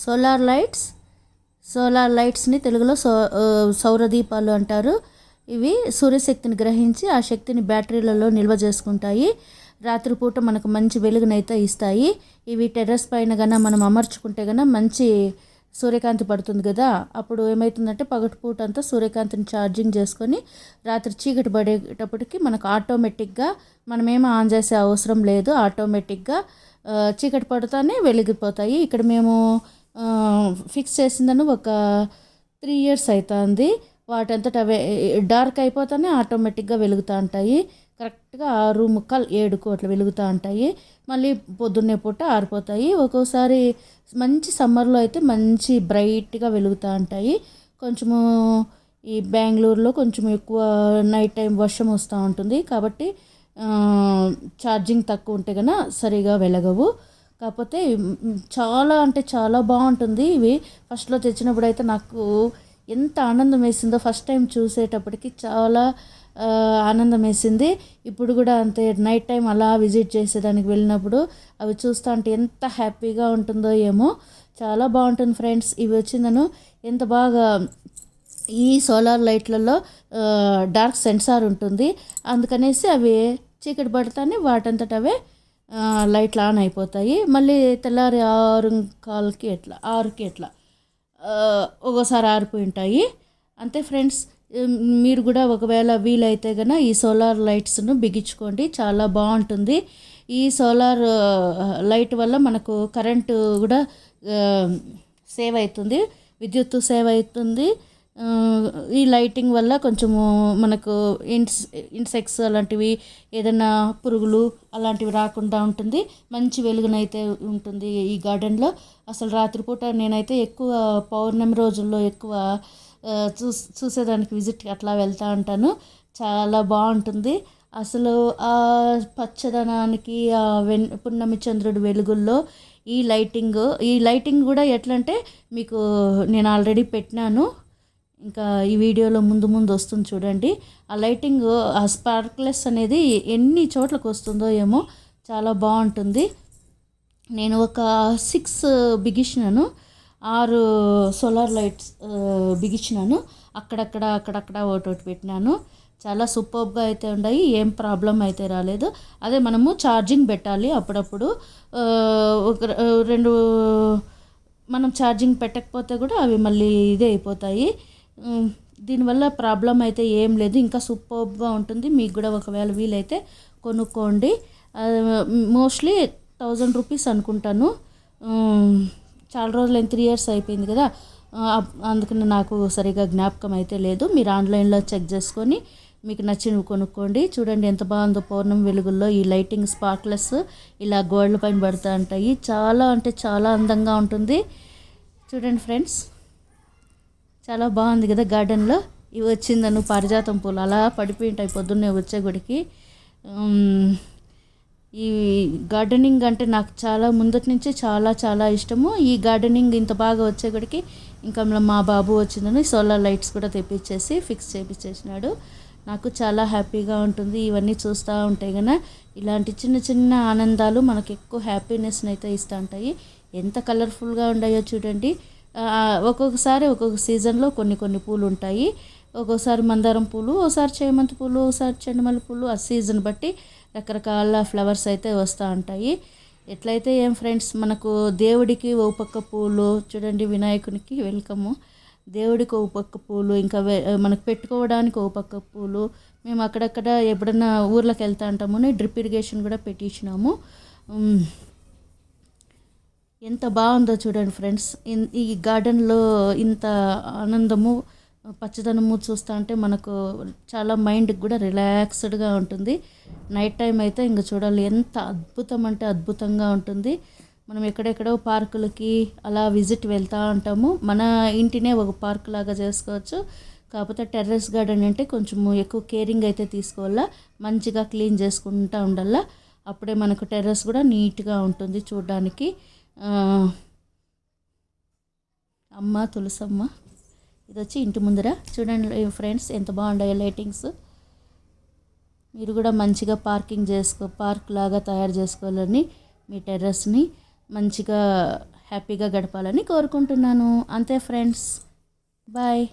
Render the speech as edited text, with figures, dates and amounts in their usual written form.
Solar lights. Solar లైట్స్ని తెలుగులో సౌర దీపాలు అంటారు. ఇవి సూర్యశక్తిని గ్రహించి ఆ శక్తిని బ్యాటరీలలో నిల్వ చేసుకుంటాయి. రాత్రిపూట మనకు మంచి వెలుగునైతే ఇస్తాయి. ఇవి టెర్రస్ పైన గన మనం అమర్చుకుంటే గన మంచి సూర్యకాంతి పడుతుంది కదా. అప్పుడు ఏమవుతుందంటే పగటిపూట అంతా సూర్యకాంతిని ఛార్జింగ్ చేసుకొని రాత్రి చీకటి పడేటప్పటికి మనకు ఆటోమేటిక్గా మనమేమో ఆన్ చేసే అవసరం లేదు. ఆటోమేటిక్గా చీకటి పడుతూనే వెలిగిపోతాయి. ఇక్కడ మేము ఫిక్స్ చేసిందని ఒక 3 years అవుతుంది. వాటంతట అవే డార్క్ అయిపోతానే ఆటోమేటిక్గా వెలుగుతూ ఉంటాయి. కరెక్ట్గా 6:45 అట్లా వెలుగుతూ ఉంటాయి. మళ్ళీ పొద్దున్నే పూట ఆరిపోతాయి. ఒక్కోసారి మంచి సమ్మర్లో అయితే మంచి బ్రైట్గా వెలుగుతూ ఉంటాయి. కొంచెము ఈ బెంగళూరులో కొంచెం ఎక్కువ నైట్ టైం వర్షం వస్తూ ఉంటుంది కాబట్టి ఛార్జింగ్ తక్కువ ఉంటే కన్నా సరిగా వెలగవు. కాకపోతే చాలా అంటే చాలా బాగుంటుంది. ఇవి ఫస్ట్లో తెచ్చినప్పుడు అయితే నాకు ఎంత ఆనందం వేసిందో, ఫస్ట్ టైం చూసేటప్పటికి చాలా ఆనందం వేసింది. ఇప్పుడు కూడా అంతే, నైట్ టైం అలా విజిట్ చేసేదానికి వెళ్ళినప్పుడు అవి చూస్తూ అంటే ఎంత హ్యాపీగా ఉంటుందో ఏమో. చాలా బాగుంటుంది ఫ్రెండ్స్. ఇవి వచ్చిందను ఎంత బాగా ఈ సోలార్ లైట్లలో డార్క్ సెన్సార్ ఉంటుంది. అందుకనేసి అవి చీకటి పడతానే వాటంతట అవే లైట్లు ఆన్ అయిపోతాయి. మళ్ళీ తెల్లారి 6:15కి ఎట్లా 6కి ఎట్లా ఒక్కోసారి ఆరిపోయి ఉంటాయి. అంతే ఫ్రెండ్స్. మీరు కూడా ఒకవేళ వీలైతే కనుక ఈ సోలార్ లైట్స్ను బిగించుకోండి, చాలా బాగుంటుంది. ఈ సోలార్ లైట్ వల్ల మనకు కరెంటు కూడా సేవ్ అవుతుంది, విద్యుత్తు సేవ్ అవుతుంది. ఈ లైటింగ్ వల్ల కొంచెము మనకు ఇన్సెక్ట్స్ అలాంటివి ఏదైనా పురుగులు అలాంటివి రాకుండా ఉంటుంది. మంచి వెలుగునైతే ఉంటుంది ఈ గార్డెన్లో. అసలు రాత్రిపూట నేనైతే ఎక్కువ పౌర్ణమి రోజుల్లో ఎక్కువ చూసేదానికి విజిట్ అట్లా వెళ్తూ ఉంటాను. చాలా బాగుంటుంది అసలు ఆ పచ్చదనానికి, ఆ పున్నమి చంద్రుడి వెలుగుల్లో ఈ లైటింగ్ కూడా ఎట్లా అంటే మీకు నేను ఆల్రెడీ పెట్టినాను, ఇంకా ఈ వీడియోలో ముందు వస్తుంది చూడండి. ఆ లైటింగ్, ఆ స్పార్క్లెస్ అనేది ఎన్ని చోట్లకు వస్తుందో ఏమో, చాలా బాగుంటుంది. నేను ఒక 6 బిగించినాను, 6 సోలార్ లైట్స్ బిగించినాను. అక్కడక్కడ ఒకటి పెట్టినాను. చాలా సూపర్గా అయితే ఉన్నాయి, ఏం ప్రాబ్లం అయితే రాలేదు. అదే మనము ఛార్జింగ్ పెట్టాలి అప్పుడప్పుడు. ఒక 2 మనం ఛార్జింగ్ పెట్టకపోతే కూడా అవి మళ్ళీ ఇదే అయిపోతాయి. దీనివల్ల ప్రాబ్లం అయితే ఏం లేదు, ఇంకా సూపర్గా ఉంటుంది. మీకు కూడా ఒకవేళ వీలైతే కొనుక్కోండి. మోస్ట్లీ 1000 రూపీస్ అనుకుంటాను. చాలా రోజులు 3 years అయిపోయింది కదా, అందుకని నాకు సరిగా జ్ఞాపకం అయితే లేదు. మీరు ఆన్లైన్లో చెక్ చేసుకొని మీకు నచ్చినవి కొనుక్కోండి. చూడండి ఎంత బాగుందో పౌర్ణమి వెలుగుల్లో ఈ లైటింగ్ స్పార్క్లెస్ ఇలా గోడల పైన పడుతూ ఉంటాయి. చాలా అంటే చాలా అందంగా ఉంటుంది. చూడండి ఫ్రెండ్స్, చాలా బాగుంది కదా గార్డెన్లో. ఇవి వచ్చిందను పారిజాతం పూలు అలా పడిపోయి ఉంటాయి పొద్దున్నే వచ్చే గుడికి. ఈ గార్డెనింగ్ అంటే నాకు చాలా ముందటి నుంచి చాలా చాలా ఇష్టము. ఈ గార్డెనింగ్ ఇంత బాగా వచ్చే గుడికి ఇంకా మా బాబు వచ్చిందని సోలార్ లైట్స్ కూడా తెప్పించేసి ఫిక్స్ చేపించేసినాడు. నాకు చాలా హ్యాపీగా ఉంటుంది ఇవన్నీ చూస్తూ ఉంటే కనుక. ఇలాంటి చిన్న చిన్న ఆనందాలు మనకు ఎక్కువ హ్యాపీనెస్ని అయితే ఇస్తూ ఉంటాయి. ఎంత కలర్ఫుల్గా ఉన్నాయో చూడండి. ఒక్కొక్కసారి ఒక్కొక్క సీజన్లో కొన్ని పూలు ఉంటాయి. ఒక్కోసారి మందారం పూలు, ఒకసారి చేమంతి పూలు, ఒకసారి చెండుమల్లి పూలు, ఆ సీజన్ బట్టి రకరకాల ఫ్లవర్స్ అయితే వస్తూ ఉంటాయి. ఎట్లయితే ఏం ఫ్రెండ్స్, మనకు దేవుడికి ఓ పక్క పూలు చూడండి, వినాయకునికి వెల్కము, దేవుడికి ఓ పక్క పూలు, ఇంకా మనకు పెట్టుకోవడానికి ఓ పక్క పూలు. మేము అక్కడక్కడ ఎప్పుడన్నా ఊర్లోకి వెళ్తూ ఉంటాము, డ్రిప్ ఇరిగేషన్ కూడా పెట్టించినాము. ఎంత బాగుందో చూడండి ఫ్రెండ్స్. ఈ గార్డెన్లో ఇంత ఆనందము పచ్చదనము చూస్తూ ఉంటే మనకు చాలా మైండ్కి కూడా రిలాక్స్డ్గా ఉంటుంది. నైట్ టైం అయితే ఇంకా చూడాలి, ఎంత అద్భుతం అంటే అద్భుతంగా ఉంటుంది. మనం ఎక్కడెక్కడో పార్కులకి అలా విజిట్ వెళ్తూ ఉంటాము. మన ఇంటినే ఒక పార్క్ లాగా చేసుకోవచ్చు. కాకపోతే టెర్రస్ గార్డెన్ అంటే కొంచెం ఎక్కువ కేరింగ్ అయితే తీసుకోవాలా, మంచిగా క్లీన్ చేసుకుంటూ ఉండాలా. అప్పుడే మనకు టెర్రస్ కూడా నీట్గా ఉంటుంది చూడడానికి. అమ్మ తులసమ్మ, ఇది వచ్చి ఇంటి ముందర చూడండి ఫ్రెండ్స్ ఎంత బాగుంటాయో లైటింగ్స్. మీరు కూడా మంచిగా పార్క్ లాగా తయారు చేసుకోవాలని మీ టెర్రస్ని మంచిగా హ్యాపీగా గడపాలని కోరుకుంటున్నాను. అంతే ఫ్రెండ్స్, బాయ్.